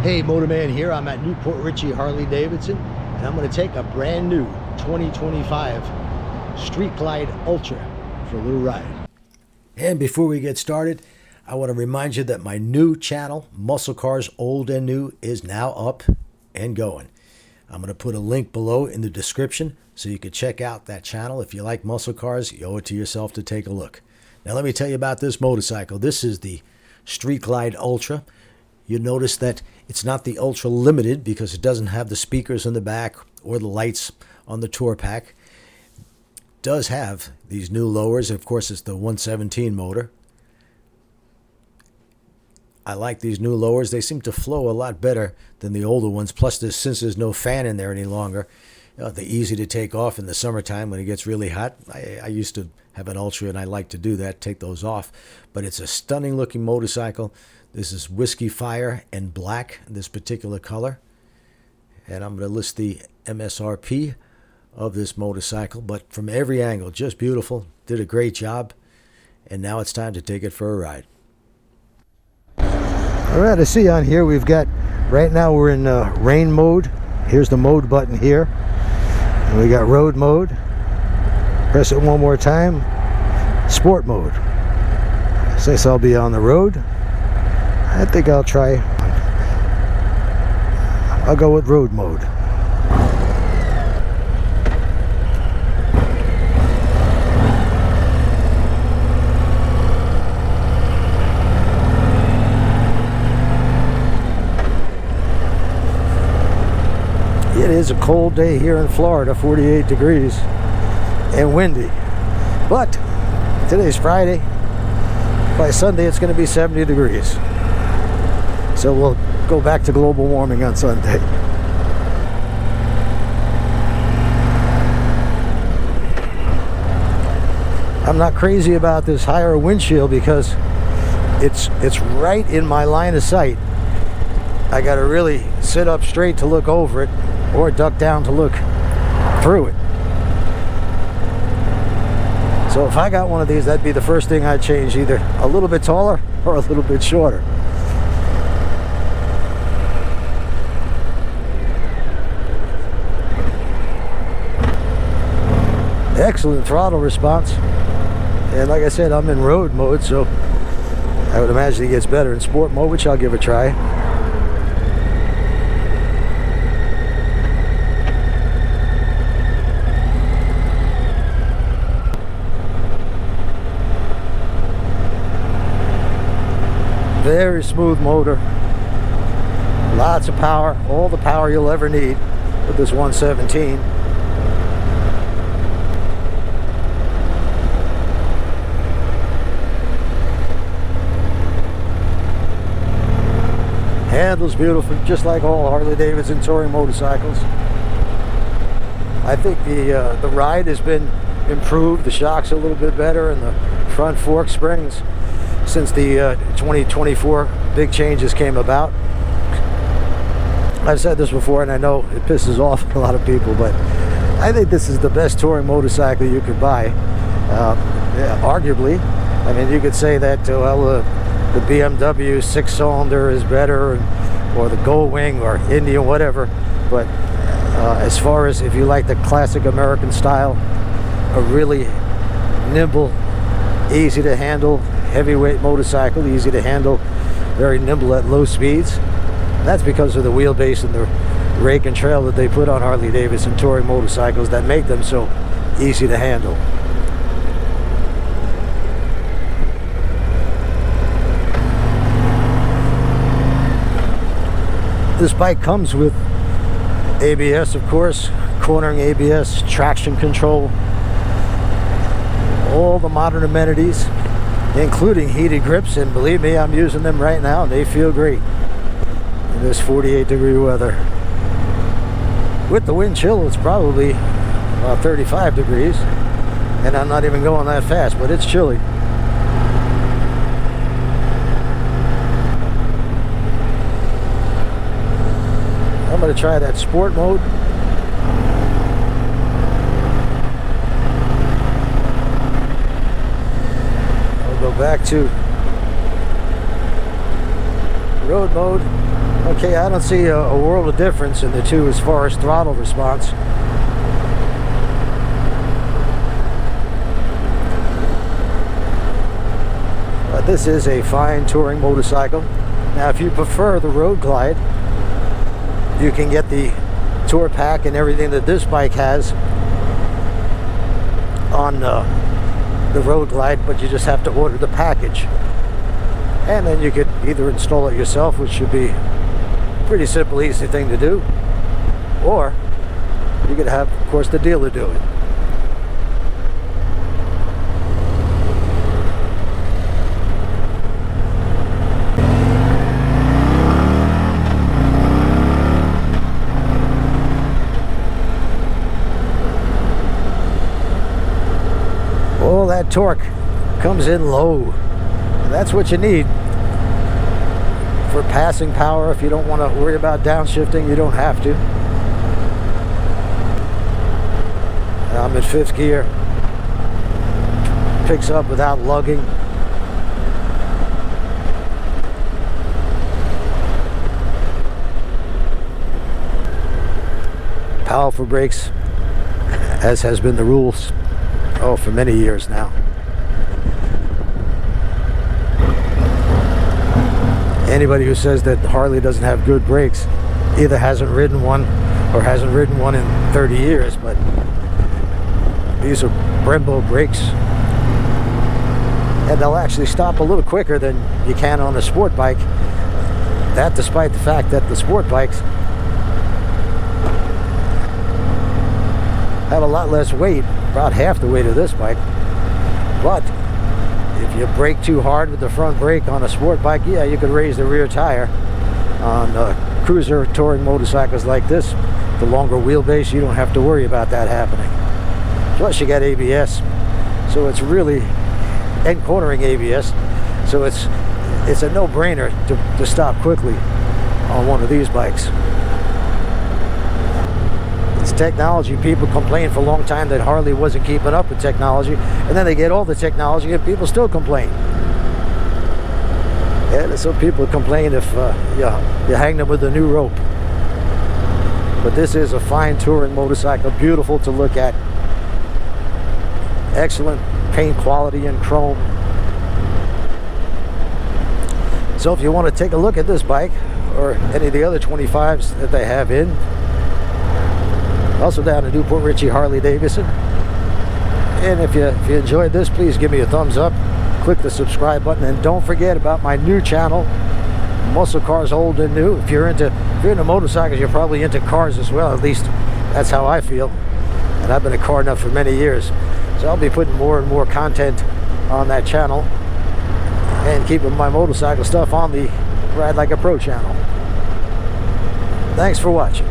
Hey, Motorman here. I'm at Newport Richey Harley Davidson, and I'm going to take a brand new 2025 Street Glide Ultra for a little ride. And before we get started, I want to remind you that my new channel, Muscle Cars Old and New, is now up and going. I'm going to put a link below in the description so you can check out that channel. If you like muscle cars, you owe it to yourself to take a look. Now let me tell you about this motorcycle. This is the Street Glide Ultra. You'll notice that it's not the Ultra Limited because it doesn't have the speakers in the back or the lights on the tour pack. It does have these new lowers. Of course, it's the 117 motor. I like these new lowers. They seem to flow a lot better than the older ones. Plus, since there's no fan in there any longer, they're easy to take off in the summertime when it gets really hot. I used to have an Ultra, and I like to do that, take those off. But it's a stunning looking motorcycle. This is Whiskey Fire and black, this particular color. And I'm going to list the MSRP of this motorcycle. But from every angle, just beautiful. Did a great job. And now it's time to take it for a ride. All right, I see on here we've got, right now we're in rain mode. Here's the mode button here. And we got road mode. Press it one more time. Sport mode. Since I'll be on the road, I think I'll go with road mode. It is a cold day here in Florida, 48 degrees and windy. But today's Friday. By Sunday it's going to be 70 degrees. So we'll go back to global warming on Sunday. I'm not crazy about this higher windshield because it's right in my line of sight. I got to really sit up straight to look over it or duck down to look through it. So if I got one of these, that'd be the first thing I'd change, either a little bit taller or a little bit shorter. Excellent throttle response, and like I said, I'm in road mode, so I would imagine it gets better in sport mode, which I'll give a try. Very smooth motor, lots of power, all the power you'll ever need with this 117. Handles beautiful, just like all Harley-Davidson touring motorcycles. I think the ride has been improved. The shock's a little bit better, and the front fork springs since the 2024 big changes came about. I've said this before, and I know it pisses off a lot of people, but I think this is the best touring motorcycle you could buy. Arguably, I mean, you could say that well, the BMW 6-cylinder is better, or the Goldwing or Indian, whatever. But as far as if you like the classic American style, a really nimble, easy to handle, heavyweight motorcycle, easy to handle, very nimble at low speeds. And that's because of the wheelbase and the rake and trail that they put on Harley-Davidson touring motorcycles that make them so easy to handle. This bike comes with ABS, of course, cornering ABS, traction control, all the modern amenities, including heated grips, and believe me, I'm using them right now and they feel great in this 48 degree weather. With the wind chill, it's probably about 35 degrees, and I'm not even going that fast, but it's chilly. I'm going to try that sport mode. I'll go back to road mode. Okay, I don't see a world of difference in the two as far as throttle response. But this is a fine touring motorcycle. Now, if you prefer the Road Glide, you can get the tour pack and everything that this bike has on the Road Glide, but you just have to order the package. And then you could either install it yourself, which should be a pretty simple, easy thing to do, or you could have, of course, the dealer do it. All that torque comes in low. That's what you need for passing power. If you don't want to worry about downshifting, you don't have to. I'm in 5th gear. Picks up without lugging. Powerful brakes, as has been the rules, for many years now. Anybody who says that Harley doesn't have good brakes either hasn't ridden one or hasn't ridden one in 30 years, but these are Brembo brakes, and they'll actually stop a little quicker than you can on a sport bike. That despite the fact that the sport bikes have a lot less weight, about half the weight of this bike. But if you brake too hard with the front brake on a sport bike, yeah, you could raise the rear tire. On cruiser touring motorcycles like this, the longer wheelbase, you don't have to worry about that happening. Plus you got ABS, so it's really, and cornering ABS, so it's a no-brainer to stop quickly on one of these bikes. It's technology. People complained for a long time that Harley wasn't keeping up with technology, and then they get all the technology and people still complain. And so people complain if you hang them with a new rope. But this is a fine touring motorcycle, beautiful to look at. Excellent paint quality and chrome. So if you want to take a look at this bike or any of the other 25s that they have in, also down in Newport Richey, Harley Davidson. And if you enjoyed this, please give me a thumbs up, click the subscribe button, and don't forget about my new channel, Muscle Cars Old and New. If you're into motorcycles, you're probably into cars as well. At least that's how I feel, and I've been a car nut for many years. So I'll be putting more and more content on that channel and keeping my motorcycle stuff on the Ride Like a Pro channel. Thanks for watching.